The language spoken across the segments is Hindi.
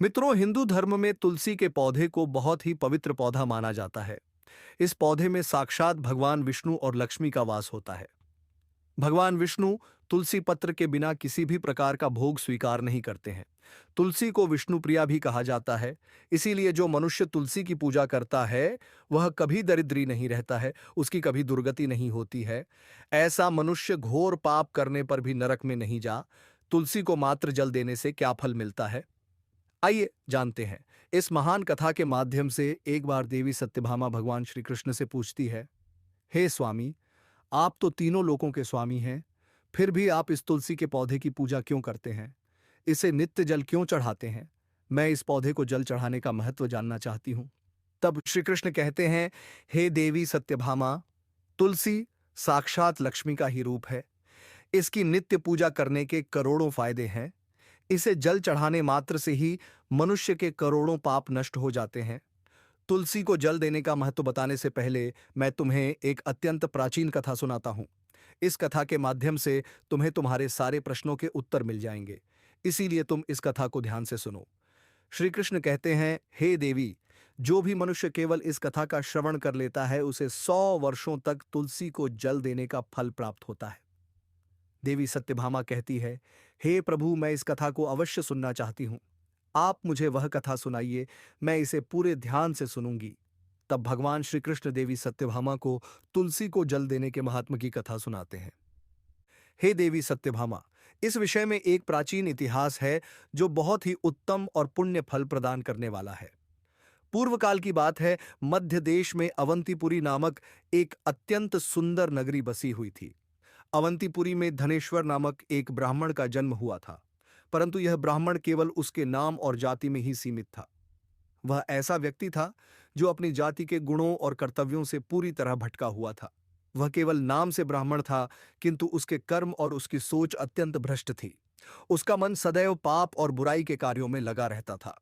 मित्रों, हिंदू धर्म में तुलसी के पौधे को बहुत ही पवित्र पौधा माना जाता है। इस पौधे में साक्षात भगवान विष्णु और लक्ष्मी का वास होता है। भगवान विष्णु तुलसी पत्र के बिना किसी भी प्रकार का भोग स्वीकार नहीं करते हैं। तुलसी को विष्णु प्रिया भी कहा जाता है। इसीलिए जो मनुष्य तुलसी की पूजा करता है, वह कभी दरिद्री नहीं रहता है, उसकी कभी दुर्गति नहीं होती है। ऐसा मनुष्य घोर पाप करने पर भी नरक में नहीं जा। तुलसी को मात्र जल देने से क्या फल मिलता है, आइए जानते हैं। इस महान कथा के माध्यम से एक बार देवी सत्यभामा भगवान श्री कृष्ण से पूछती है, हे स्वामी, आप तो तीनों लोकों के स्वामी हैं, फिर भी आप इस तुलसी के पौधे की पूजा क्यों करते हैं? इसे नित्य जल क्यों चढ़ाते हैं? मैं इस पौधे को जल चढ़ाने का महत्व जानना चाहती हूँ। तब श्री कृष्ण कहते हैं, हे देवी सत्यभामा, तुलसी साक्षात लक्ष्मी का ही रूप है। इसकी नित्य पूजा करने के करोड़ों फायदे हैं। इसे जल चढ़ाने मात्र से ही मनुष्य के करोड़ों पाप नष्ट हो जाते हैं। तुलसी को जल देने का महत्व बताने से पहले मैं तुम्हें एक अत्यंत प्राचीन कथा सुनाता हूं। इस कथा के माध्यम से तुम्हें तुम्हारे सारे प्रश्नों के उत्तर मिल जाएंगे। इसीलिए तुम इस कथा को ध्यान से सुनो। श्री कृष्ण कहते हैं, हे देवी, जो भी मनुष्य केवल इस कथा का श्रवण कर लेता है, उसे 100 वर्षों तक तुलसी को जल देने का फल प्राप्त होता है। देवी सत्यभामा कहती है, हे प्रभु, मैं इस कथा को अवश्य सुनना चाहती हूँ। आप मुझे वह कथा सुनाइए, मैं इसे पूरे ध्यान से सुनूंगी। तब भगवान श्री कृष्ण देवी सत्यभामा को तुलसी को जल देने के महात्म की कथा सुनाते हैं। हे देवी सत्यभामा, इस विषय में एक प्राचीन इतिहास है जो बहुत ही उत्तम और पुण्य फल प्रदान करने वाला है। पूर्व काल की बात है। मध्य देश में अवंतीपुरी नामक एक अत्यंत सुंदर नगरी बसी हुई थी। अवंतीपुरी में धनेश्वर नामक एक ब्राह्मण का जन्म हुआ था, परंतु यह ब्राह्मण केवल उसके नाम और जाति में ही सीमित था। वह ऐसा व्यक्ति था जो अपनी जाति के गुणों और कर्तव्यों से पूरी तरह भटका हुआ था। वह केवल नाम से ब्राह्मण था, किंतु उसके कर्म और उसकी सोच अत्यंत भ्रष्ट थी। उसका मन सदैव पाप और बुराई के कार्यों में लगा रहता था।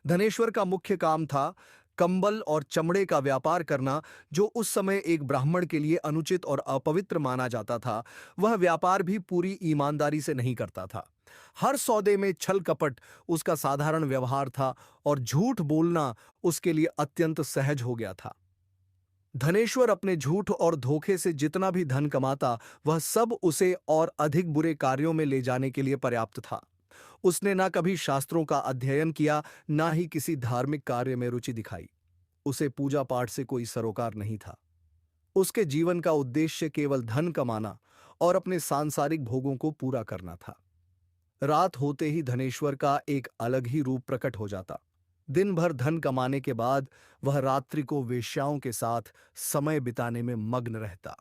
धनेश्वर का मुख्य काम था कंबल और चमड़े का व्यापार करना, जो उस समय एक ब्राह्मण के लिए अनुचित और अपवित्र माना जाता था। वह व्यापार भी पूरी ईमानदारी से नहीं करता था। हर सौदे में छल कपट उसका साधारण व्यवहार था और झूठ बोलना उसके लिए अत्यंत सहज हो गया था। धनेश्वर अपने झूठ और धोखे से जितना भी धन कमाता, वह सब उसे और अधिक बुरे कार्यों में ले जाने के लिए पर्याप्त था। उसने ना कभी शास्त्रों का अध्ययन किया, ना ही किसी धार्मिक कार्य में रुचि दिखाई। उसे पूजा पाठ से कोई सरोकार नहीं था। उसके जीवन का उद्देश्य केवल धन कमाना और अपने सांसारिक भोगों को पूरा करना था। रात होते ही धनेश्वर का एक अलग ही रूप प्रकट हो जाता। दिन भर धन कमाने के बाद वह रात्रि को वेश्याओं के साथ समय बिताने में मग्न रहता।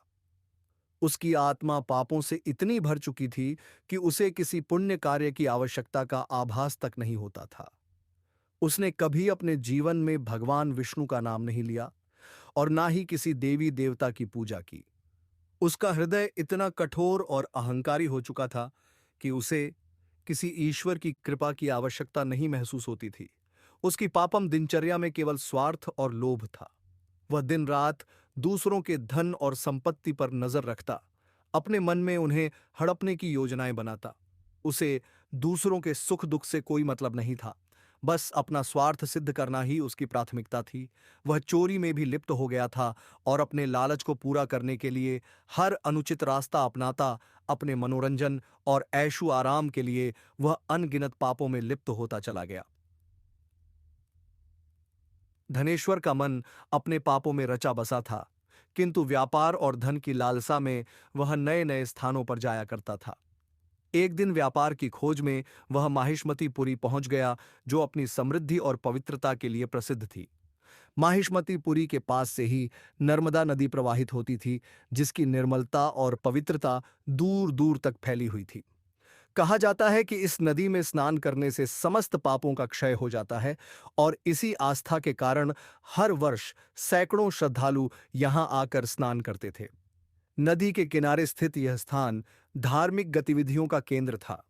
उसकी आत्मा पापों से इतनी भर चुकी थी कि उसे किसी पुण्य कार्य की आवश्यकता का आभास तक नहीं होता था। उसने कभी अपने जीवन में भगवान विष्णु का नाम नहीं लिया और ना ही किसी देवी देवता की पूजा की। उसका हृदय इतना कठोर और अहंकारी हो चुका था कि उसे किसी ईश्वर की कृपा की आवश्यकता नहीं महसूस होती थी। उसकी पापम दिनचर्या में केवल स्वार्थ और लोभ था। वह दिन रात दूसरों के धन और संपत्ति पर नजर रखता, अपने मन में उन्हें हड़पने की योजनाएं बनाता। उसे दूसरों के सुख दुख से कोई मतलब नहीं था। बस अपना स्वार्थ सिद्ध करना ही उसकी प्राथमिकता थी। वह चोरी में भी लिप्त हो गया था और अपने लालच को पूरा करने के लिए हर अनुचित रास्ता अपनाता। अपने मनोरंजन और ऐशो आराम के लिए वह अनगिनत पापों में लिप्त होता चला गया। धनेश्वर का मन अपने पापों में रचा बसा था, किंतु व्यापार और धन की लालसा में वह नए नए स्थानों पर जाया करता था। एक दिन व्यापार की खोज में वह माहिष्मतीपुरी पहुंच गया, जो अपनी समृद्धि और पवित्रता के लिए प्रसिद्ध थी। माहिष्मतीपुरी के पास से ही नर्मदा नदी प्रवाहित होती थी, जिसकी निर्मलता और पवित्रता दूर दूर तक फैली हुई थी। कहा जाता है कि इस नदी में स्नान करने से समस्त पापों का क्षय हो जाता है और इसी आस्था के कारण हर वर्ष सैकड़ों श्रद्धालु यहां आकर स्नान करते थे। नदी के किनारे स्थित यह स्थान धार्मिक गतिविधियों का केंद्र था।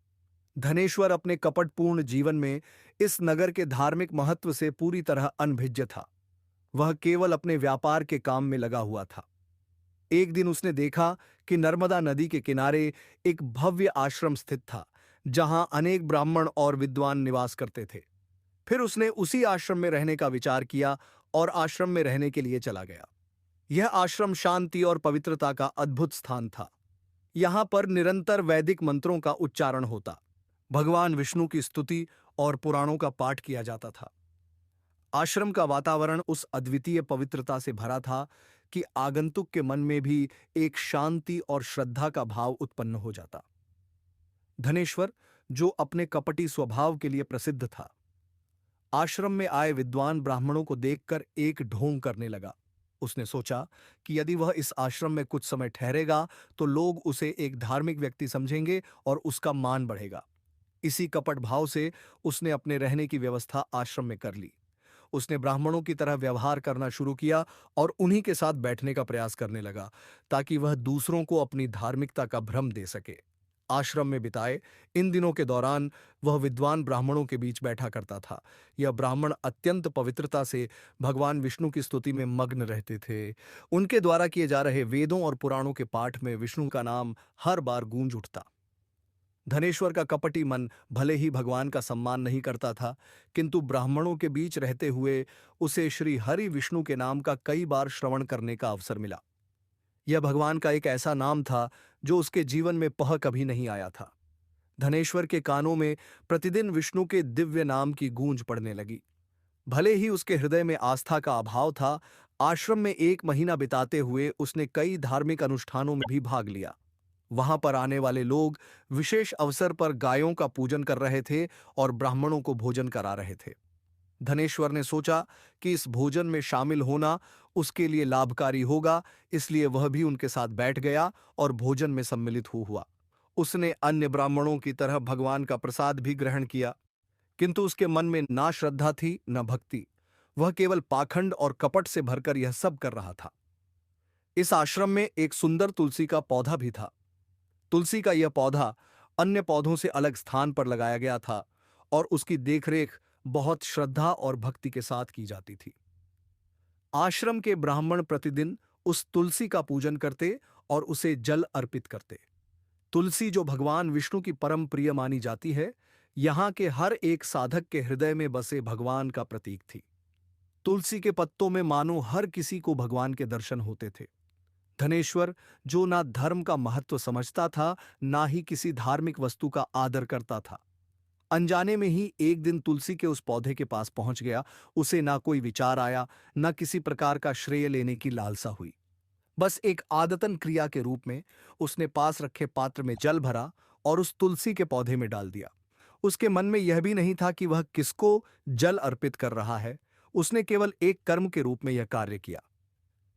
धनेश्वर अपने कपटपूर्ण जीवन में इस नगर के धार्मिक महत्व से पूरी तरह अनभिज्ञ था। वह केवल अपने व्यापार के काम में लगा हुआ था। एक दिन उसने देखा कि नर्मदा नदी के किनारे एक भव्य आश्रम स्थित था, जहां अनेक ब्राह्मण और विद्वान निवास करते थे। फिर उसने उसी आश्रम में रहने का विचार किया और आश्रम में रहने के लिए चला गया। यह आश्रम शांति और पवित्रता का अद्भुत स्थान था। यहां पर निरंतर वैदिक मंत्रों का उच्चारण होता, भगवान विष्णु की स्तुति और पुराणों का पाठ किया जाता था। आश्रम का वातावरण उस अद्वितीय पवित्रता से भरा था कि आगंतुक के मन में भी एक शांति और श्रद्धा का भाव उत्पन्न हो जाता। धनेश्वर, जो अपने कपटी स्वभाव के लिए प्रसिद्ध था, आश्रम में आए विद्वान ब्राह्मणों को देखकर एक ढोंग करने लगा। उसने सोचा कि यदि वह इस आश्रम में कुछ समय ठहरेगा तो लोग उसे एक धार्मिक व्यक्ति समझेंगे और उसका मान बढ़ेगा। इसी कपट भाव से उसने अपने रहने की व्यवस्था आश्रम में कर ली। उसने ब्राह्मणों की तरह व्यवहार करना शुरू किया और उन्हीं के साथ बैठने का प्रयास करने लगा, ताकि वह दूसरों को अपनी धार्मिकता का भ्रम दे सके। आश्रम में बिताए इन दिनों के दौरान वह विद्वान ब्राह्मणों के बीच बैठा करता था। यह ब्राह्मण अत्यंत पवित्रता से भगवान विष्णु की स्तुति में मग्न रहते थे। उनके द्वारा किए जा रहे वेदों और पुराणों के पाठ में विष्णु का नाम हर बार गूंज उठता। धनेश्वर का कपटी मन भले ही भगवान का सम्मान नहीं करता था, किंतु ब्राह्मणों के बीच रहते हुए उसे श्री हरि विष्णु के नाम का कई बार श्रवण करने का अवसर मिला। यह भगवान का एक ऐसा नाम था जो उसके जीवन में पह कभी नहीं आया था। धनेश्वर के कानों में प्रतिदिन विष्णु के दिव्य नाम की गूंज पड़ने लगी। भले ही उसके हृदय में आस्था का अभाव था, आश्रम में 1 महीना बिताते हुए उसने कई धार्मिक अनुष्ठानों में भी भाग लिया। वहां पर आने वाले लोग विशेष अवसर पर गायों का पूजन कर रहे थे और ब्राह्मणों को भोजन करा रहे थे। धनेश्वर ने सोचा कि इस भोजन में शामिल होना उसके लिए लाभकारी होगा, इसलिए वह भी उनके साथ बैठ गया और भोजन में सम्मिलित हुआ। उसने अन्य ब्राह्मणों की तरह भगवान का प्रसाद भी ग्रहण किया, किंतु उसके मन में ना श्रद्धा थी न भक्ति। वह केवल पाखंड और कपट से भरकर यह सब कर रहा था। इस आश्रम में एक सुंदर तुलसी का पौधा भी था। तुलसी का यह पौधा अन्य पौधों से अलग स्थान पर लगाया गया था और उसकी देखरेख बहुत श्रद्धा और भक्ति के साथ की जाती थी। आश्रम के ब्राह्मण प्रतिदिन उस तुलसी का पूजन करते और उसे जल अर्पित करते। तुलसी, जो भगवान विष्णु की परम प्रिय मानी जाती है, यहाँ के हर एक साधक के हृदय में बसे भगवान का प्रतीक थी। तुलसी के पत्तों में मानो हर किसी को भगवान के दर्शन होते थे। धनेश्वर, जो ना धर्म का महत्व समझता था, ना ही किसी धार्मिक वस्तु का आदर करता था, अनजाने में ही एक दिन तुलसी के उस पौधे के पास पहुंच गया। उसे ना कोई विचार आया, ना किसी प्रकार का श्रेय लेने की लालसा हुई। बस एक आदतन क्रिया के रूप में उसने पास रखे पात्र में जल भरा और उस तुलसी के पौधे में डाल दिया। उसके मन में यह भी नहीं था कि वह किसको जल अर्पित कर रहा है। उसने केवल एक कर्म के रूप में यह कार्य किया।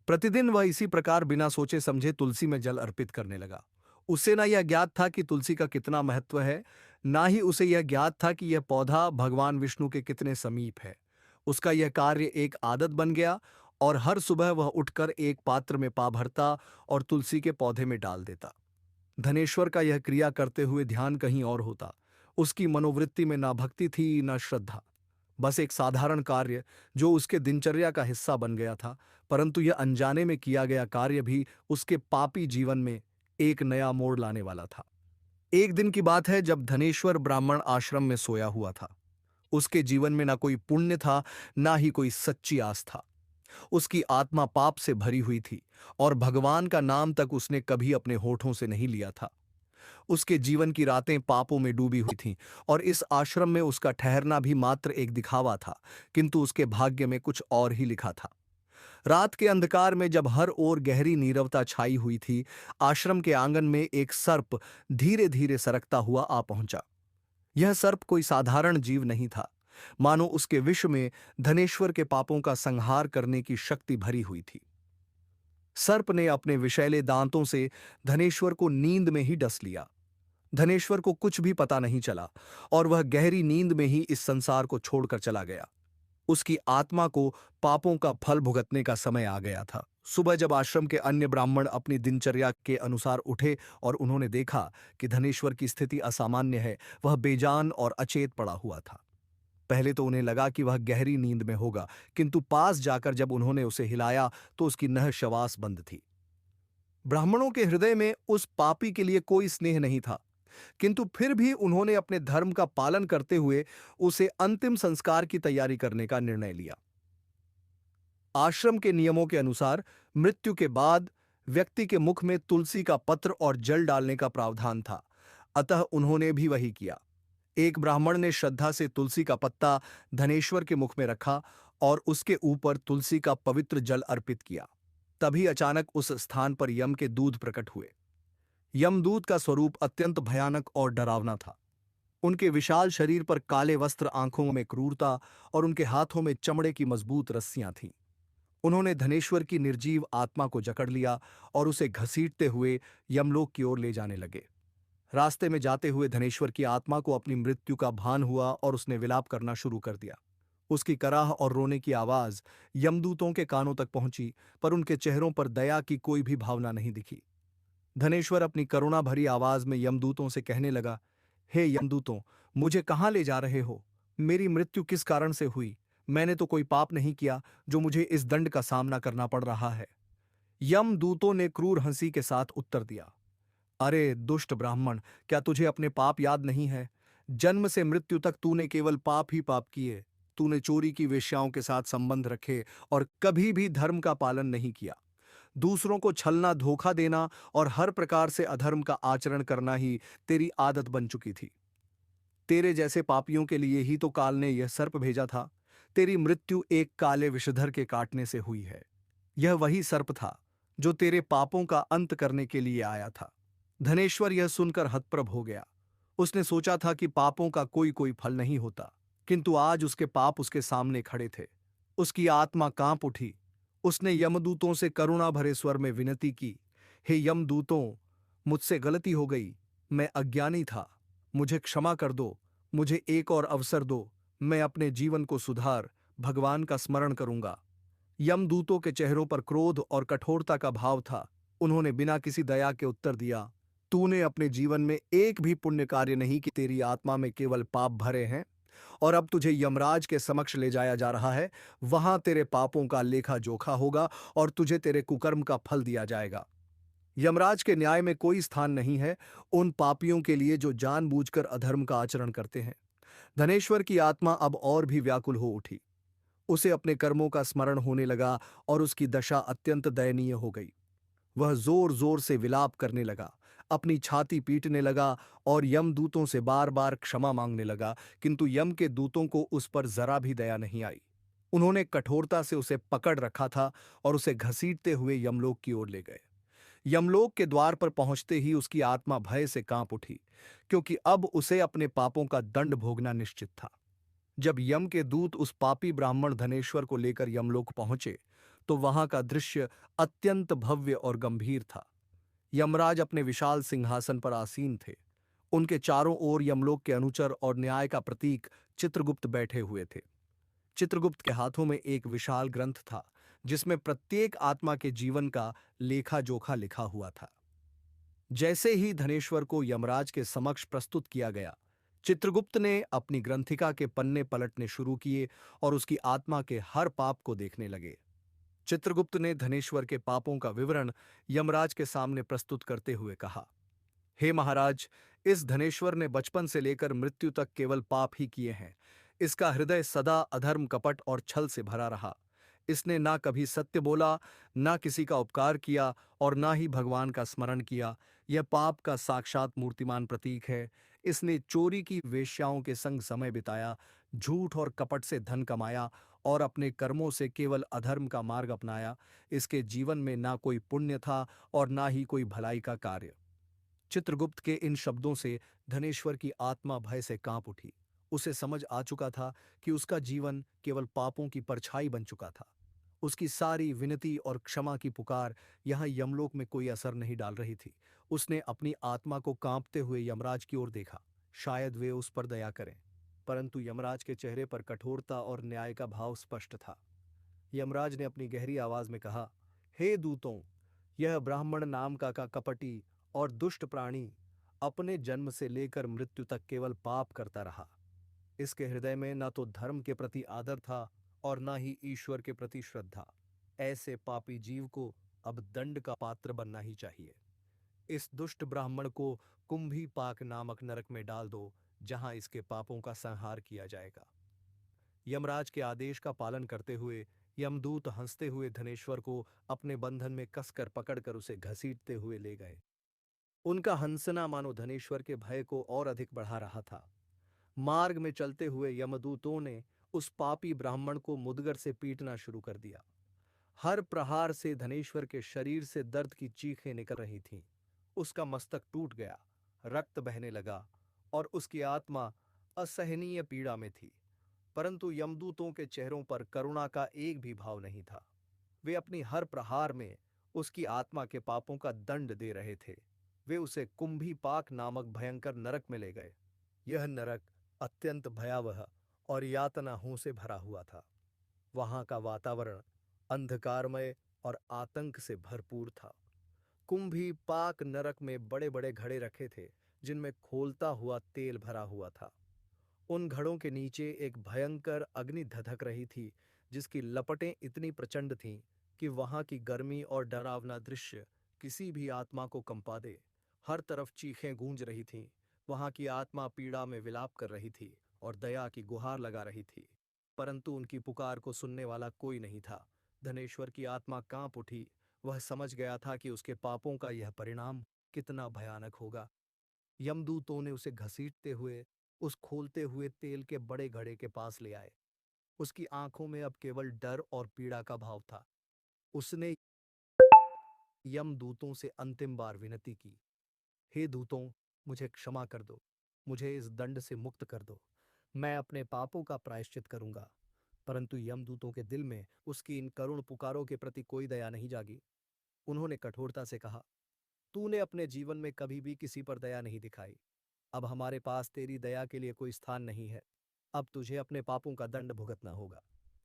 प्रतिदिन वह इसी प्रकार बिना सोचे समझे तुलसी में जल अर्पित करने लगा। उसे ना यह ज्ञात था कि तुलसी का कितना महत्व है, ना ही उसे यह ज्ञात था कि यह पौधा भगवान विष्णु के कितने समीप है। उसका यह कार्य एक आदत बन गया और हर सुबह वह उठकर एक पात्र में पा भरता और तुलसी के पौधे में डाल देता। धनेश्वर का यह क्रिया करते हुए ध्यान कहीं और होता। उसकी मनोवृत्ति में ना भक्ति थी ना श्रद्धा, बस एक साधारण कार्य जो उसके दिनचर्या का हिस्सा बन गया था। परंतु यह अनजाने में किया गया कार्य भी उसके पापी जीवन में एक नया मोड़ लाने वाला था। एक दिन की बात है, जब धनेश्वर ब्राह्मण आश्रम में सोया हुआ था। उसके जीवन में ना कोई पुण्य था, ना ही कोई सच्ची आस्था। उसकी आत्मा पाप से भरी हुई थी और भगवान का नाम तक उसने कभी अपने होठों से नहीं लिया था। उसके जीवन की रातें पापों में डूबी हुई थीं और इस आश्रम में उसका ठहरना भी मात्र एक दिखावा था, किंतु उसके भाग्य में कुछ और ही लिखा था। रात के अंधकार में जब हर ओर गहरी नीरवता छाई हुई थी, आश्रम के आंगन में एक सर्प धीरे धीरे सरकता हुआ आ पहुंचा। यह सर्प कोई साधारण जीव नहीं था, मानो उसके विष में धनेश्वर के पापों का संहार करने की शक्ति भरी हुई थी। सर्प ने अपने विषैले दांतों से धनेश्वर को नींद में ही डस लिया। धनेश्वर को कुछ भी पता नहीं चला और वह गहरी नींद में ही इस संसार को छोड़कर चला गया। उसकी आत्मा को पापों का फल भुगतने का समय आ गया था। सुबह जब आश्रम के अन्य ब्राह्मण अपनी दिनचर्या के अनुसार उठे और उन्होंने देखा कि धनेश्वर की स्थिति असामान्य है, वह बेजान और अचेत पड़ा हुआ था। पहले तो उन्हें लगा कि वह गहरी नींद में होगा, किंतु पास जाकर जब उन्होंने उसे हिलाया तो उसकी नहशवास बंद थी। ब्राह्मणों के हृदय में उस पापी के लिए कोई स्नेह नहीं था। किंतु फिर भी उन्होंने अपने धर्म का पालन करते हुए उसे अंतिम संस्कार की तैयारी करने का निर्णय लिया। आश्रम के नियमों के अनुसार मृत्यु के बाद व्यक्ति के मुख में तुलसी का पत्र और जल डालने का प्रावधान था, अतः उन्होंने भी वही किया। एक ब्राह्मण ने श्रद्धा से तुलसी का पत्ता धनेश्वर के मुख में रखा और उसके ऊपर तुलसी का पवित्र जल अर्पित किया। तभी अचानक उस स्थान पर यम के दूत प्रकट हुए। यमदूत का स्वरूप अत्यंत भयानक और डरावना था। उनके विशाल शरीर पर काले वस्त्र, आंखों में क्रूरता और उनके हाथों में चमड़े की मजबूत रस्सियां थीं। उन्होंने धनेश्वर की निर्जीव आत्मा को जकड़ लिया और उसे घसीटते हुए यमलोक की ओर ले जाने लगे। रास्ते में जाते हुए धनेश्वर की आत्मा को अपनी मृत्यु का भान हुआ और उसने विलाप करना शुरू कर दिया। उसकी कराह और रोने की आवाज यमदूतों के कानों तक पहुंची, पर उनके चेहरों पर दया की कोई भी भावना नहीं दिखी। धनेश्वर अपनी करुणा भरी आवाज में यमदूतों से कहने लगा, हे यमदूतों, मुझे कहाँ ले जा रहे हो? मेरी मृत्यु किस कारण से हुई? मैंने तो कोई पाप नहीं किया जो मुझे इस दंड का सामना करना पड़ रहा है। यमदूतों ने क्रूर हंसी के साथ उत्तर दिया, अरे दुष्ट ब्राह्मण, क्या तुझे अपने पाप याद नहीं है? जन्म से मृत्यु तक तूने केवल पाप ही पाप किए। तूने चोरी की, वेश्याओं के साथ संबंध रखे और कभी भी धर्म का पालन नहीं किया। दूसरों को छलना, धोखा देना और हर प्रकार से अधर्म का आचरण करना ही तेरी आदत बन चुकी थी। तेरे जैसे पापियों के लिए ही तो काल ने यह सर्प भेजा था। तेरी मृत्यु एक काले विषधर के काटने से हुई है। यह वही सर्प था जो तेरे पापों का अंत करने के लिए आया था। धनेश्वर यह सुनकर हतप्रभ हो गया। उसने सोचा था कि पापों का कोई कोई फल नहीं होता, किंतु आज उसके पाप उसके सामने खड़े थे। उसकी आत्मा कांप उठी। उसने यमदूतों से करुणा भरे स्वर में विनती की, हे यमदूतों, मुझसे गलती हो गई। मैं अज्ञानी था। मुझे क्षमा कर दो। मुझे एक और अवसर दो। मैं अपने जीवन को सुधार भगवान का स्मरण करूंगा। यमदूतों के चेहरों पर क्रोध और कठोरता का भाव था। उन्होंने बिना किसी दया के उत्तर दिया, तूने अपने जीवन में एक भी पुण्य कार्य नहीं कि तेरी आत्मा में केवल पाप भरे हैं और अब तुझे यमराज के समक्ष ले जाया जा रहा है। वहां तेरे पापों का लेखा जोखा होगा और तुझे तेरे कुकर्म का फल दिया जाएगा। यमराज के न्याय में कोई स्थान नहीं है उन पापियों के लिए जो जानबूझकर अधर्म का आचरण करते हैं। धनेश्वर की आत्मा अब और भी व्याकुल हो उठी। उसे अपने कर्मों का स्मरण होने लगा और उसकी दशा अत्यंत दयनीय हो गई। वह जोर जोर से विलाप करने लगा, अपनी छाती पीटने लगा और यमदूतों से बार बार क्षमा मांगने लगा, किंतु यम के दूतों को उस पर जरा भी दया नहीं आई। उन्होंने कठोरता से उसे पकड़ रखा था और उसे घसीटते हुए यमलोक की ओर ले गए। यमलोक के द्वार पर पहुंचते ही उसकी आत्मा भय से कांप उठी, क्योंकि अब उसे अपने पापों का दंड भोगना निश्चित था। जब यम के दूत उस पापी ब्राह्मण धनेश्वर को लेकर यमलोक पहुंचे, तो वहां का दृश्य अत्यंत भव्य और गंभीर था। यमराज अपने विशाल सिंहासन पर आसीन थे। उनके चारों ओर यमलोक के अनुचर और न्याय का प्रतीक चित्रगुप्त बैठे हुए थे। चित्रगुप्त के हाथों में एक विशाल ग्रंथ था, जिसमें प्रत्येक आत्मा के जीवन का लेखा जोखा लिखा हुआ था। जैसे ही धनेश्वर को यमराज के समक्ष प्रस्तुत किया गया, चित्रगुप्त ने अपनी ग्रंथिका के पन्ने पलटने शुरू किए और उसकी आत्मा के हर पाप को देखने लगे। चित्रगुप्त ने धनेश्वर के पापों का विवरण यमराज के सामने प्रस्तुत करते हुए कहा, हे महाराज, इस धनेश्वर ने बचपन से लेकर मृत्यु तक केवल पाप ही किए हैं। इसका हृदय सदा अधर्म, कपट और छल से भरा रहा। इसने ना कभी सत्य बोला, ना किसी का उपकार किया और ना ही भगवान का स्मरण किया। यह पाप का साक्षात मूर्तिमान प्रतीक है। इसने चोरी की, वेश्याओं के संग समय बिताया, झूठ और कपट से धन कमाया और अपने कर्मों से केवल अधर्म का मार्ग अपनाया। इसके जीवन में ना कोई पुण्य था और ना ही कोई भलाई का कार्य। चित्रगुप्त के इन शब्दों से धनेश्वर की आत्मा भय से कांप उठी। उसे समझ आ चुका था कि उसका जीवन केवल पापों की परछाई बन चुका था। उसकी सारी विनती और क्षमा की पुकार यहां यमलोक में कोई असर नहीं डाल रही थी। उसने अपनी आत्मा को कांपते हुए यमराज की ओर देखा, शायद वे उस पर दया करें, परंतु यमराज के चेहरे पर कठोरता और न्याय का भाव स्पष्ट था। यमराज ने अपनी गहरी आवाज में कहा, हे दूतों, यह ब्राह्मण नाम का कपटी और दुष्ट प्राणी अपने जन्म से लेकर मृत्यु तक केवल पाप करता रहा। इसके हृदय में न तो धर्म के प्रति आदर था और न ही ईश्वर के प्रति श्रद्धा। ऐसे पापी जीव को अब दंड का पात्र बनना ही चाहिए। इस दुष्ट ब्राह्मण को कुंभी पाक नामक नरक में डाल दो, जहां इसके पापों का संहार किया जाएगा। यमराज के आदेश का पालन करते हुए यमदूत हंसते हुए धनेश्वर को अपने बंधन में कसकर पकड़कर उसे घसीटते हुए ले गए। उनका हंसना मानो धनेश्वर के भय को और अधिक बढ़ा रहा था। मार्ग में चलते हुए यमदूतों ने उस पापी ब्राह्मण को मुदगर से पीटना शुरू कर दिया। हर प्रहार से धनेश्वर के शरीर से दर्द की चीखें निकल रही थीं। उसका मस्तक टूट गया, रक्त बहने लगा और उसकी आत्मा असहनीय पीड़ा में थी। परंतु यमदूतों के चेहरों पर करुणा का एक भी भाव नहीं था। वे अपनी हर प्रहार में उसकी आत्मा के पापों का दंड दे रहे थे। वे उसे कुंभी पाक नामक भयंकर नरक में ले गए। यह नरक अत्यंत भयावह और यातनाओं से भरा हुआ था। वहां का वातावरण अंधकारमय और आतंक से भरपूर था। कुंभी पाक नरक में बड़े बड़े घड़े रखे थे, जिनमें खौलता हुआ तेल भरा हुआ था। उन घड़ों के नीचे एक भयंकर अग्नि धधक रही थी, जिसकी लपटें इतनी प्रचंड थीं कि वहां की गर्मी और डरावना दृश्य किसी भी आत्मा को कंपा दे। हर तरफ चीखें गूंज रही थीं। वहां की आत्मा पीड़ा में विलाप कर रही थी और दया की गुहार लगा रही थी, परंतु उनकी पुकार को सुनने वाला कोई नहीं था। धनेश्वर की आत्मा कांप उठी। वह समझ गया था कि उसके पापों का यह परिणाम कितना भयानक होगा। यमदूतों ने उसे घसीटते हुए उस खोलते हुए तेल के बड़े घड़े के पास ले आए। उसकी आंखों में अब केवल डर और पीड़ा का भाव था। उसने यमदूतों से अंतिम बार विनती की, हे दूतों, मुझे क्षमा कर दो। मुझे इस दंड से मुक्त कर दो। मैं अपने पापों का प्रायश्चित करूंगा। परंतु यमदूतों के दिल में उसकी इन करुण पुकारों के प्रति कोई दया नहीं जागी। उन्होंने कठोरता से कहा, तूने अपने जीवन में कभी भी किसी पर दया नहीं दिखाई। अब हमारे पास तेरी दया के लिए कोई स्थान नहीं है। अब तुझे अपने पापों का दंड भुगतना होगा।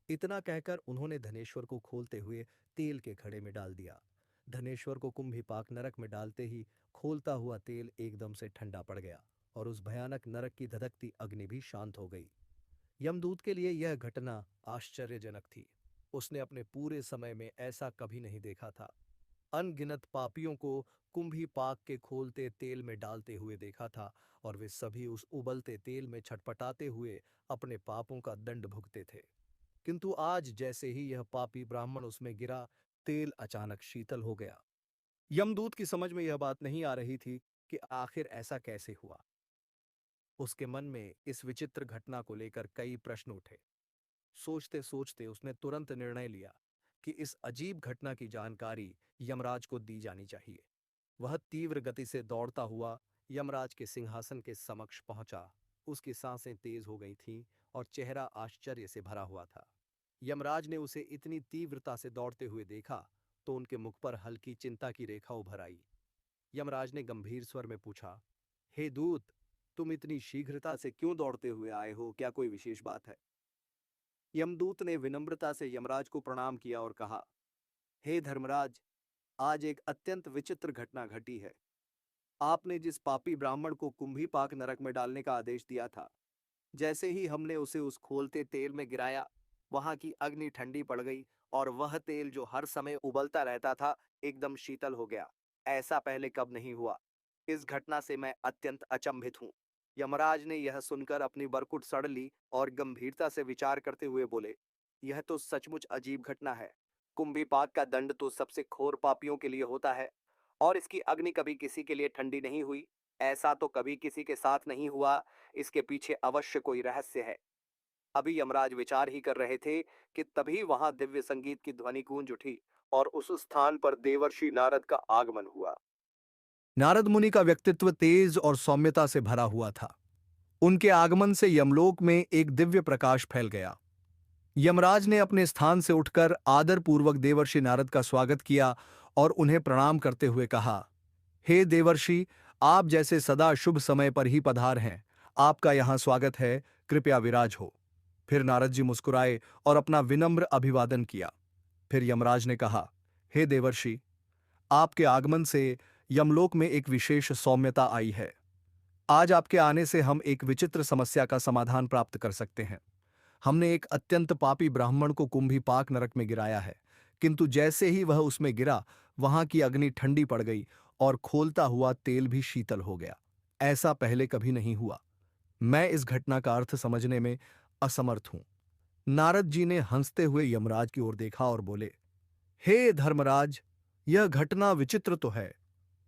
इतना कहकर उन्होंने धनेश्वर को खोलते हुए तेल के घड़े में डाल दिया। धनेश्वर को कुंभीपाक नरक में डालते ही खोलता हुआ तेल एकदम से ठंडा पड़ गया और उस भयानक नरक की धधकती अग्नि भी शांत हो गई। यमदूत के लिए यह घटना आश्चर्यजनक थी। उसने अपने पूरे समय में ऐसा कभी नहीं देखा था। अनगिनत पापियों को कुंभी पाक के खोलते तेल में डालते हुए देखा था और वे सभी उस उबलते तेल में छटपटाते हुए अपने पापों का दंड भुगते थे। किंतु आज जैसे ही यह पापी ब्राह्मण उसमें गिरा, तेल अचानक शीतल हो गया। यमदूत की समझ में यह बात नहीं आ रही थी कि आखिर ऐसा कैसे हुआ। उसके मन में इस विचित्र घटना को लेकर कई प्रश्न उठे। सोचते सोचते उसने तुरंत निर्णय लिया कि इस अजीब घटना की जानकारी यमराज को दी जानी चाहिए। वह तीव्र गति से दौड़ता हुआ यमराज के सिंहासन के समक्ष पहुंचा। उसकी सांसें तेज हो गई थीं और चेहरा आश्चर्य से भरा हुआ था। यमराज ने उसे इतनी तीव्रता से दौड़ते हुए देखा तो उनके मुख पर हल्की चिंता की रेखा उभर आई। यमराज ने गंभीर स्वर में पूछा, हे दूत, तुम इतनी शीघ्रता से क्यों दौड़ते हुए आए हो? क्या कोई विशेष बात है? यमदूत ने विनम्रता से यमराज को प्रणाम किया और कहा, हे धर्मराज, आज एक अत्यंत विचित्र घटना घटी है। आपने जिस पापी ब्राह्मण को कुंभीपाक नरक में डालने का आदेश दिया था, जैसे ही हमने उसे उस खोलते तेल में गिराया, वहां की अग्नि ठंडी पड़ गई और वह तेल जो हर समय उबलता रहता था, एकदम शीतल हो गया। ऐसा पहले कब नहीं हुआ। इस घटना से मैं अत्यंत अचंभित हूँ। यमराज ने यह सुनकर अपनी बरकुट सड़ ली और गंभीरता से विचार करते हुए बोले, यह तो सचमुच अजीब घटना है। कुंभीपाक का दंड तो सबसे घोर पापियों के लिए होता है और इसकी अग्नि कभी किसी के लिए ठंडी नहीं हुई। ऐसा तो कभी किसी के साथ नहीं हुआ। इसके पीछे अवश्य कोई रहस्य है। अभी यमराज विचार ही कर रहे थे कि तभी वहां दिव्य संगीत की ध्वनि गूंज उठी और उस स्थान पर देवर्षि नारद का आगमन हुआ। नारद मुनि का व्यक्तित्व तेज और सौम्यता से भरा हुआ था। उनके आगमन से यमलोक में एक दिव्य प्रकाश फैल गया। यमराज ने अपने स्थान से उठकर आदरपूर्वक देवर्षि नारद का स्वागत किया और उन्हें प्रणाम करते हुए कहा, हे देवर्षि, आप जैसे सदा शुभ समय पर ही पधार हैं। आपका यहां स्वागत है, कृपया विराज हो। फिर नारद जी मुस्कुराए और अपना विनम्र अभिवादन किया। फिर यमराज ने कहा, हे देवर्षि, आपके आगमन से यमलोक में एक विशेष सौम्यता आई है। आज आपके आने से हम एक विचित्र समस्या का समाधान प्राप्त कर सकते हैं। हमने एक अत्यंत पापी ब्राह्मण को कुंभीपाक नरक में गिराया है, किंतु जैसे ही वह उसमें गिरा, वहां की अग्नि ठंडी पड़ गई और खोलता हुआ तेल भी शीतल हो गया। ऐसा पहले कभी नहीं हुआ। मैं इस घटना का अर्थ समझने में असमर्थ हूं। नारद जी ने हंसते हुए यमराज की ओर देखा और बोले, हे धर्मराज, यह घटना विचित्र तो है,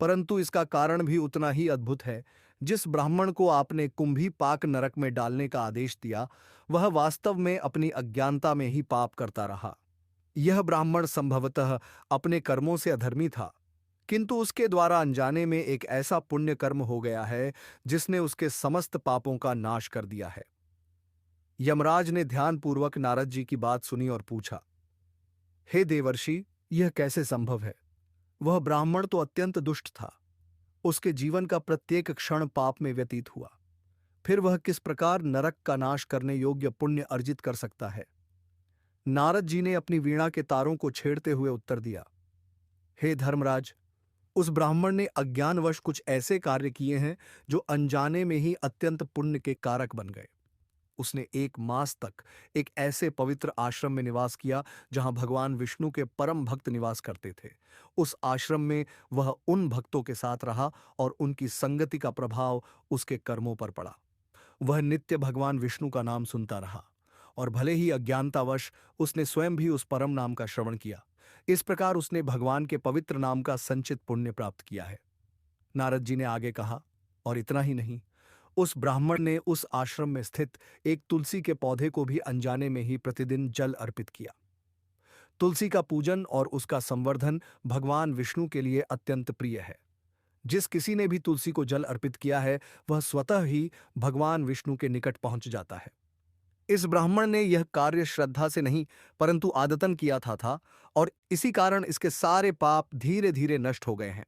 परंतु इसका कारण भी उतना ही अद्भुत है। जिस ब्राह्मण को आपने कुंभी पाक नरक में डालने का आदेश दिया, वह वास्तव में अपनी अज्ञानता में ही पाप करता रहा। यह ब्राह्मण संभवतः अपने कर्मों से अधर्मी था, किंतु उसके द्वारा अनजाने में एक ऐसा पुण्य कर्म हो गया है जिसने उसके समस्त पापों का नाश कर दिया है। यमराज ने ध्यानपूर्वक नारद जी की बात सुनी और पूछा, हे देवर्षि, यह कैसे संभव है? वह ब्राह्मण तो अत्यंत दुष्ट था। उसके जीवन का प्रत्येक क्षण पाप में व्यतीत हुआ। फिर वह किस प्रकार नरक का नाश करने योग्य पुण्य अर्जित कर सकता है? नारद जी ने अपनी वीणा के तारों को छेड़ते हुए उत्तर दिया, हे धर्मराज, उस ब्राह्मण ने अज्ञानवश कुछ ऐसे कार्य किए हैं जो अनजाने में ही अत्यंत पुण्य के कारक बन गए। उसने 1 मास तक एक ऐसे पवित्र आश्रम में निवास किया जहां भगवान विष्णु के परम भक्त निवास करते थे। उस आश्रम में वह उन भक्तों के साथ रहा और उनकी संगति का प्रभाव उसके कर्मों पर पड़ा। वह नित्य भगवान विष्णु का नाम सुनता रहा और भले ही अज्ञानतावश उसने स्वयं भी उस परम नाम का श्रवण किया। इस प्रकार उसने भगवान के पवित्र नाम का संचित पुण्य प्राप्त किया है। नारद जी ने आगे कहा, और इतना ही नहीं, उस ब्राह्मण ने उस आश्रम में स्थित एक तुलसी के पौधे को भी अनजाने में ही प्रतिदिन जल अर्पित किया। तुलसी का पूजन और उसका संवर्धन भगवान विष्णु के लिए अत्यंत प्रिय है। जिस किसी ने भी तुलसी को जल अर्पित किया है, वह स्वतः ही भगवान विष्णु के निकट पहुंच जाता है। इस ब्राह्मण ने यह कार्य श्रद्धा से नहीं परंतु आदतन किया था और इसी कारण इसके सारे पाप धीरे धीरे नष्ट हो गए हैं।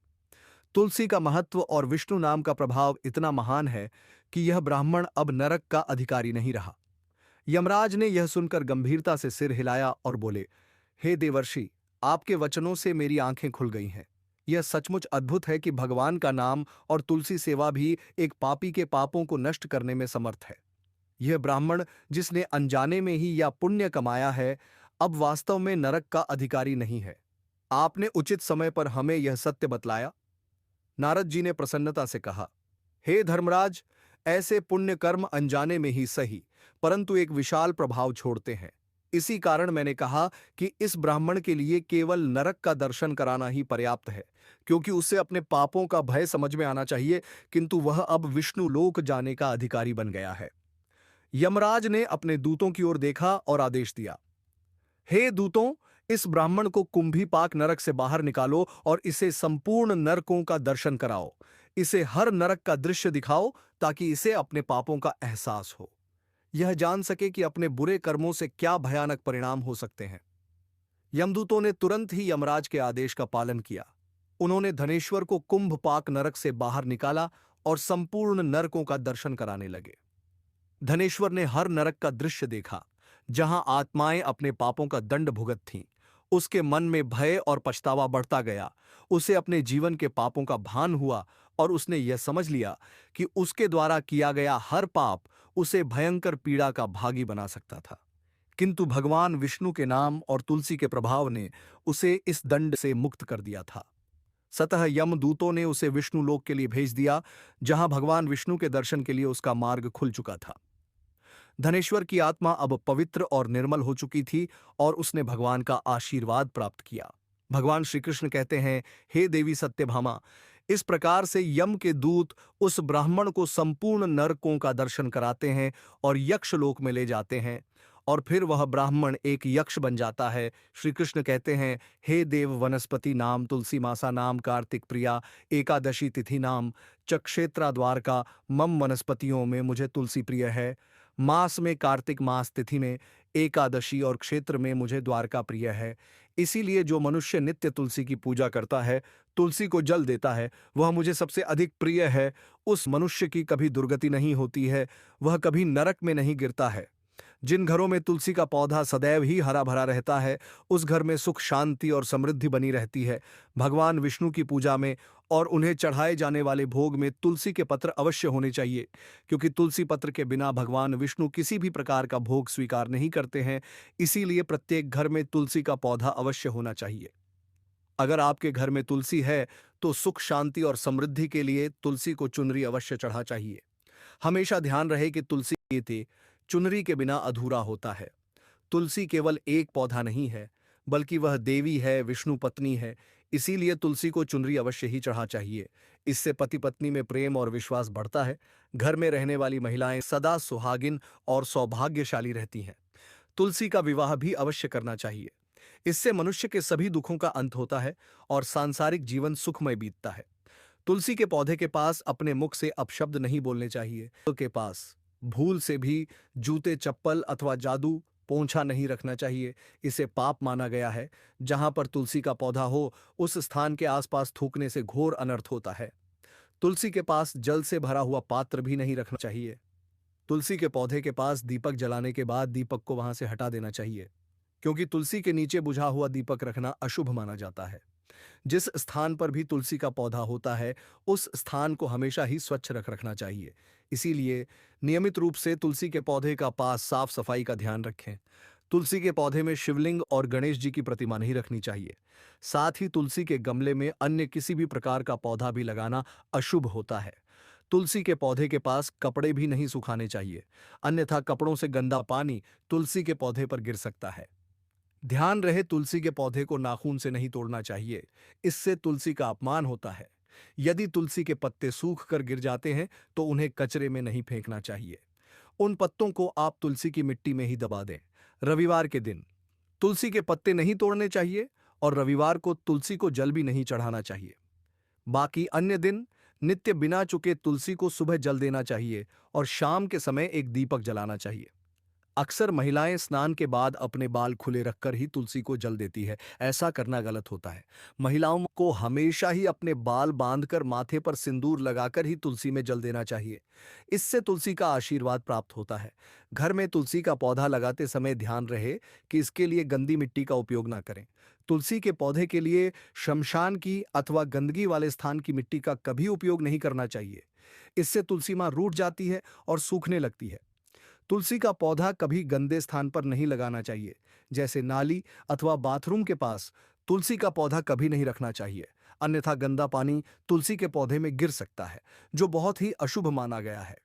तुलसी का महत्व और विष्णु नाम का प्रभाव इतना महान है कि यह ब्राह्मण अब नरक का अधिकारी नहीं रहा। यमराज ने यह सुनकर गंभीरता से सिर हिलाया और बोले, हे देवर्षि, आपके वचनों से मेरी आंखें खुल गई हैं। यह सचमुच अद्भुत है कि भगवान का नाम और तुलसी सेवा भी एक पापी के पापों को नष्ट करने में समर्थ है। यह ब्राह्मण जिसने अनजाने में ही या पुण्य कमाया है, अब वास्तव में नरक का अधिकारी नहीं है। आपने उचित समय पर हमें यह सत्य बतलाया। नारद जी ने प्रसन्नता से कहा, हे धर्मराज, ऐसे पुण्य कर्म अनजाने में ही सही परंतु एक विशाल प्रभाव छोड़ते हैं। इसी कारण मैंने कहा कि इस ब्राह्मण के लिए केवल नरक का दर्शन कराना ही पर्याप्त है, क्योंकि उसे अपने पापों का भय समझ में आना चाहिए, किंतु वह अब विष्णु लोक जाने का अधिकारी बन गया है। यमराज ने अपने दूतों की ओर देखा और आदेश दिया, हे दूतों, इस ब्राह्मण को कुंभीपाक नरक से बाहर निकालो और इसे संपूर्ण नरकों का दर्शन कराओ। इसे हर नरक का दृश्य दिखाओ ताकि इसे अपने पापों का एहसास हो, यह जान सके कि अपने बुरे कर्मों से क्या भयानक परिणाम हो सकते हैं। यमदूतों ने तुरंत ही यमराज के आदेश का पालन किया। उन्होंने धनेश्वर को कुंभपाक नरक से बाहर निकाला और संपूर्ण नरकों का दर्शन कराने लगे। धनेश्वर ने हर नरक का दृश्य देखा जहां आत्माएं अपने पापों का दंड भुगत थीं। उसके मन में भय और पछतावा बढ़ता गया। उसे अपने जीवन के पापों का भान हुआ और उसने यह समझ लिया कि उसके द्वारा किया गया हर पाप उसे भयंकर पीड़ा का भागी बना सकता था, किंतु भगवान विष्णु के नाम और तुलसी के प्रभाव ने उसे इस दंड से मुक्त कर दिया था। सतः यमदूतों ने उसे विष्णु लोक के लिए भेज दिया, जहां भगवान विष्णु के दर्शन के लिए उसका मार्ग खुल चुका था। धनेश्वर की आत्मा अब पवित्र और निर्मल हो चुकी थी और उसने भगवान का आशीर्वाद प्राप्त किया। भगवान श्री कृष्ण कहते हैं, हे देवी सत्यभामा, इस प्रकार से यम के दूत उस ब्राह्मण को संपूर्ण नरकों का दर्शन कराते हैं और यक्ष लोक में ले जाते हैं और फिर वह ब्राह्मण एक यक्ष बन जाता है। श्री कृष्ण कहते हैं, हे देव, वनस्पति नाम तुलसी मासा नाम कार्तिक प्रिया एकादशी तिथि नाम चक्षेत्रा द्वारका मम वनस्पतियों में मुझे तुलसी प्रिय है। मास में कार्तिक मास तिथि में एकादशी और क्षेत्र में मुझे द्वारका प्रिय है। इसीलिए जो मनुष्य नित्य तुलसी की पूजा करता है, तुलसी को जल देता है, वह मुझे सबसे अधिक प्रिय है। उस मनुष्य की कभी दुर्गति नहीं होती है, वह कभी नरक में नहीं गिरता है। जिन घरों में तुलसी का पौधा सदैव ही हरा भरा रहता है, उस घर में सुख शांति और समृद्धि बनी रहती है। भगवान विष्णु की पूजा में और उन्हें चढ़ाए जाने वाले भोग में तुलसी के पत्र अवश्य होने चाहिए, क्योंकि तुलसी पत्र के बिना भगवान विष्णु किसी भी प्रकार का भोग स्वीकार नहीं करते हैं। इसीलिए प्रत्येक घर में तुलसी का पौधा अवश्य होना चाहिए। अगर आपके घर में तुलसी है तो सुख शांति और समृद्धि के लिए तुलसी को चुनरी अवश्य चढ़ा चाहिए। हमेशा ध्यान रहे कि तुलसी के थे चुनरी के बिना अधूरा होता है। तुलसी केवल एक पौधा नहीं है, बल्कि वह देवी है, विष्णु पत्नी है। इसीलिए तुलसी को चुनरी अवश्य ही चढ़ा चाहिए। इससे पति पत्नी में प्रेम और विश्वास बढ़ता है। घर में रहने वाली महिलाएं सदा सुहागिन और सौभाग्यशाली रहती हैं। तुलसी का विवाह भी अवश्य करना चाहिए। इससे मनुष्य के सभी दुखों का अंत होता है और सांसारिक जीवन सुखमय बीतता है। तुलसी के पौधे के पास अपने मुख से अपशब्द नहीं बोलने चाहिए। के पास भूल से भी जूते, चप्पल अथवा जादू पोंछा नहीं रखना चाहिए। इसे पाप माना गया है। जहां पर तुलसी का पौधा हो, उस स्थान के आसपास थूकने से घोर अनर्थ होता है। तुलसी के पास जल से भरा हुआ पात्र भी नहीं रखना चाहिए। तुलसी के पौधे के पास दीपक जलाने के बाद दीपक को वहां से हटा देना चाहिए, क्योंकि तुलसी के नीचे बुझा हुआ दीपक रखना अशुभ माना जाता है। जिस स्थान पर भी तुलसी का पौधा होता है, उस स्थान को हमेशा ही स्वच्छ रखना चाहिए। इसीलिए नियमित रूप से तुलसी के पौधे का पास साफ सफाई का ध्यान रखें। तुलसी के पौधे में शिवलिंग और गणेश जी की प्रतिमा नहीं रखनी चाहिए। साथ ही तुलसी के गमले में अन्य किसी भी प्रकार का पौधा भी लगाना अशुभ होता है। तुलसी के पौधे के पास कपड़े भी नहीं सुखाने चाहिए, अन्यथा कपड़ों से गंदा पानी तुलसी के पौधे पर गिर सकता है। ध्यान रहे, तुलसी के पौधे को नाखून से नहीं तोड़ना चाहिए। इससे तुलसी का अपमान होता है। यदि तुलसी के पत्ते सूख कर गिर जाते हैं तो उन्हें कचरे में नहीं फेंकना चाहिए। उन पत्तों को आप तुलसी की मिट्टी में ही दबा दें। रविवार के दिन तुलसी के पत्ते नहीं तोड़ने चाहिए और रविवार को तुलसी को जल भी नहीं चढ़ाना चाहिए। बाकी अन्य दिन नित्य बिना चुके तुलसी को सुबह जल देना चाहिए और शाम के समय एक दीपक जलाना चाहिए। अक्सर महिलाएं स्नान के बाद अपने बाल खुले रखकर ही तुलसी को जल देती है। ऐसा करना गलत होता है। महिलाओं को हमेशा ही अपने बाल बांधकर माथे पर सिंदूर लगाकर ही तुलसी में जल देना चाहिए। इससे तुलसी का आशीर्वाद प्राप्त होता है। घर में तुलसी का पौधा लगाते समय ध्यान रहे कि इसके लिए गंदी मिट्टी का उपयोग ना करें। तुलसी के पौधे के लिए शमशान की अथवा गंदगी वाले स्थान की मिट्टी का कभी उपयोग नहीं करना चाहिए। इससे तुलसी मां रूठ जाती है और सूखने लगती है। तुलसी का पौधा कभी गंदे स्थान पर नहीं लगाना चाहिए, जैसे नाली अथवा बाथरूम के पास तुलसी का पौधा कभी नहीं रखना चाहिए, अन्यथा गंदा पानी तुलसी के पौधे में गिर सकता है, जो बहुत ही अशुभ माना गया है।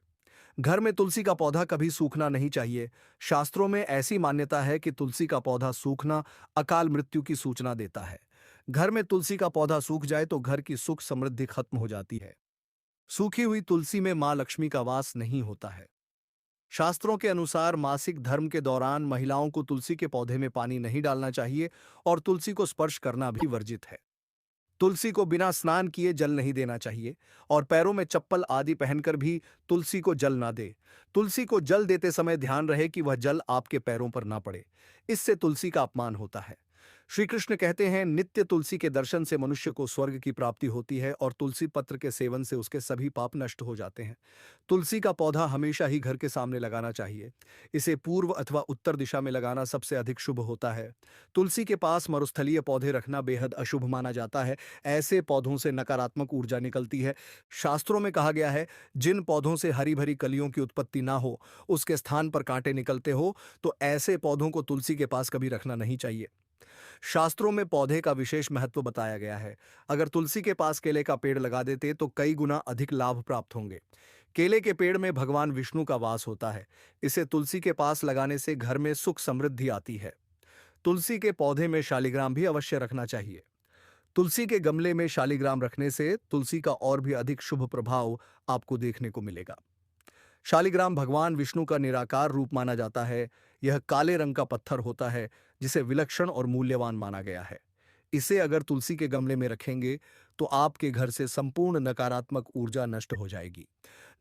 घर में तुलसी का पौधा कभी सूखना नहीं चाहिए। शास्त्रों में ऐसी मान्यता है कि तुलसी का पौधा सूखना अकाल मृत्यु की सूचना देता है। घर में तुलसी का पौधा सूख जाए तो घर की सुख समृद्धि खत्म हो जाती है। सूखी हुई तुलसी में मां लक्ष्मी का वास नहीं होता है। शास्त्रों के अनुसार मासिक धर्म के दौरान महिलाओं को तुलसी के पौधे में पानी नहीं डालना चाहिए और तुलसी को स्पर्श करना भी वर्जित है। तुलसी को बिना स्नान किए जल नहीं देना चाहिए और पैरों में चप्पल आदि पहनकर भी तुलसी को जल ना दे। तुलसी को जल देते समय ध्यान रहे कि वह जल आपके पैरों पर ना पड़े। इससे तुलसी का अपमान होता है। श्री कृष्ण कहते हैं, नित्य तुलसी के दर्शन से मनुष्य को स्वर्ग की प्राप्ति होती है और तुलसी पत्र के सेवन से उसके सभी पाप नष्ट हो जाते हैं। तुलसी का पौधा हमेशा ही घर के सामने लगाना चाहिए। इसे पूर्व अथवा उत्तर दिशा में लगाना सबसे अधिक शुभ होता है। तुलसी के पास मरुस्थलीय पौधे रखना बेहद अशुभ माना जाता है। ऐसे पौधों से नकारात्मक ऊर्जा निकलती है। शास्त्रों में कहा गया है, जिन पौधों से हरी भरी कलियों की उत्पत्ति ना हो, उसके स्थान पर कांटे निकलते हो, तो ऐसे पौधों को तुलसी के पास कभी रखना नहीं चाहिए। शास्त्रों में पौधे का विशेष महत्व बताया गया है। अगर तुलसी के पास केले का पेड़ लगा देते तो कई गुना अधिक लाभ प्राप्त होंगे। केले के पेड़ में भगवान विष्णु का वास होता है। इसे तुलसी के पास लगाने से घर में सुख समृद्धि आती है। तुलसी के पौधे में शालिग्राम भी अवश्य रखना चाहिए। तुलसी के गमले में शालिग्राम रखने से तुलसी का और भी अधिक शुभ प्रभाव आपको देखने को मिलेगा। शालिग्राम भगवान विष्णु का निराकार रूप माना जाता है। यह काले रंग का पत्थर होता है, जिसे विलक्षण और मूल्यवान माना गया है। इसे अगर तुलसी के गमले में रखेंगे तो आपके घर से संपूर्ण नकारात्मक ऊर्जा नष्ट हो जाएगी।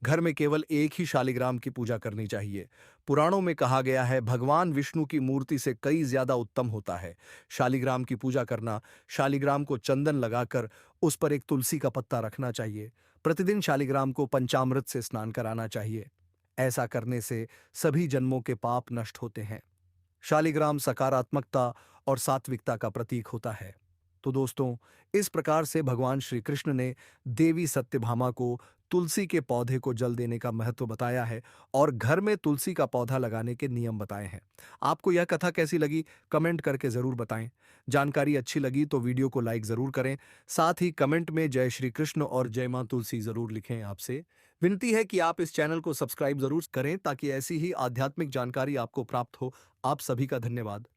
घर में केवल एक ही शालिग्राम की पूजा करनी चाहिए। पुराणों में कहा गया है, भगवान विष्णु की मूर्ति से कई ज्यादा उत्तम होता है शालिग्राम की पूजा करना। शालिग्राम को चंदन लगाकर उस पर एक तुलसी का पत्ता रखना चाहिए। प्रतिदिन शालिग्राम को पंचामृत से स्नान कराना चाहिए। ऐसा करने से सभी जन्मों के पाप नष्ट होते हैं। शालिग्राम सकारात्मकता और सात्विकता का प्रतीक होता है। तो दोस्तों, इस प्रकार से भगवान श्री कृष्ण ने देवी सत्यभामा को तुलसी के पौधे को जल देने का महत्व बताया है और घर में तुलसी का पौधा लगाने के नियम बताए हैं। आपको यह कथा कैसी लगी? कमेंट करके ज़रूर बताएं। जानकारी अच्छी लगी तो वीडियो को लाइक ज़रूर करें। साथ ही कमेंट में जय श्री कृष्ण और जय मां तुलसी ज़रूर लिखें। आपसे विनती है कि आप इस चैनल को सब्सक्राइब ज़रूर करें ताकि ऐसी ही आध्यात्मिक जानकारी आपको प्राप्त हो। आप सभी का धन्यवाद।